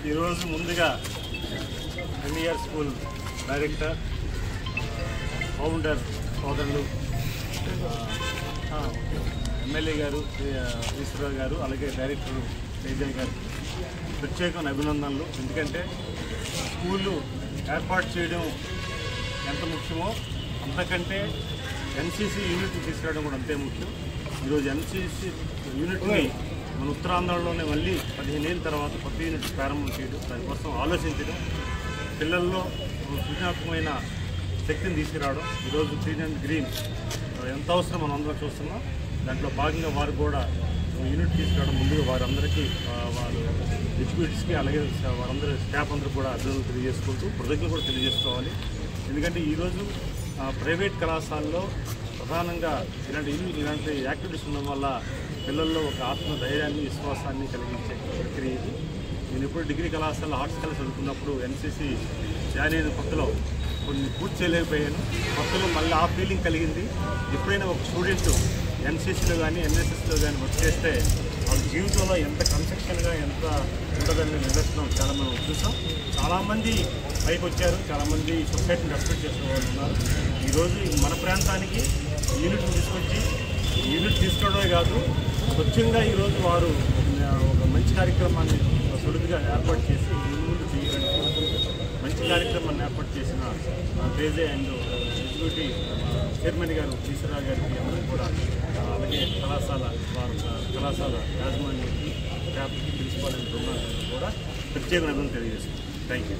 ఈరోజు ముందుగా NER school director founder సోదరులు ఎమ్మెల్యే గారు ఈశ్వరరావు గారు అలాగే డైరెక్టర్ తేజ గారు ప్రత్యేకమైన అభినందనలు. ఎందుకంటే స్కూళ్ళు ఏర్పాటు చేయడం ఎంత ముఖ్యమో అంతకంటే ఎన్సీసీ యూనిట్ని తీసుకురావడం కూడా అంతే ముఖ్యం. ఈరోజు ఎన్సీసీ యూనిట్ని మన ఉత్తరాంధ్రలోనే మళ్ళీ 15 ఏళ్ళ తర్వాత కొత్త యూనిట్ ప్రారంభం చేయడం, దానికోసం ఆలోచించడం, పిల్లల్లో సృజనాత్మకమైన శక్తిని తీసుకురావడం. ఈరోజు గ్రీన్ అండ్ గ్రీన్ ఎంత అవసరం మనం అందరం చూస్తున్నాం. దాంట్లో భాగంగా వారు కూడా యూనిట్ తీసుకురావడం ముందుగా వారందరికీ వాళ్ళు ఎడ్యుకేటర్స్కి అలాగే వారందరూ స్టాఫ్ అందరూ కూడా అభివృద్ధి తెలియజేసుకుంటూ కృతజ్ఞతలు కూడా తెలియజేసుకోవాలి. ఎందుకంటే ఈరోజు ప్రైవేట్ కళాశాలలో ప్రధానంగా ఇలాంటి యాక్టివిటీస్ ఉండడం వల్ల పిల్లల్లో ఒక ఆత్మధైర్యాన్ని విశ్వాసాన్ని కలిగించే ప్రక్రియ ఇది. నేను ఎప్పుడు డిగ్రీ కళాశాలలో ఆర్ట్స్ కళాశాల చదువుకున్నప్పుడు ఎన్సీసీ జాయిన్ అయిన కొత్తలో కొన్ని పూర్తి చేయలేకపోయాను. కొత్తలో మళ్ళీ ఆ ఫీలింగ్ కలిగింది. ఎప్పుడైనా ఒక స్టూడెంట్ ఎన్సీసీలో కానీ ఎన్ఎస్ఎస్లో కానీ వర్క్ చేస్తే వాళ్ళ జీవితంలో ఎంత కన్స్ట్రక్షన్గా ఎంత ఉంటుందని నిదర్శనం చాలా మనం చూసాం. చాలామంది పైకి వచ్చారు, చాలామంది సొసైటీని రెస్పెక్ట్ చేసిన వాళ్ళు ఉన్నారు. ఈరోజు మన ప్రాంతానికి యూనిట్ తీసుకొచ్చి యూనిట్ తీసుకోవడమే కాదు, స్వచ్ఛంగా ఈరోజు వారు ఒక మంచి కార్యక్రమాన్ని సులువుగా ఏర్పాటు చేసి ముందు చేయడానికి మంచి కార్యక్రమాన్ని ఏర్పాటు చేసిన తేజ అండ్ ఎగ్జిక్యూటివ్ చైర్మన్ గారు ఈశ్వరరావు గారికి అందరూ కూడా అలాగే కళాశాల యాజమాన్యానికి స్టాఫ్కి ప్రిన్సిపాల్ అండ్ బృందానికి కూడా ప్రత్యేక అభినందనలు తెలియజేస్తున్నాను. Thank you.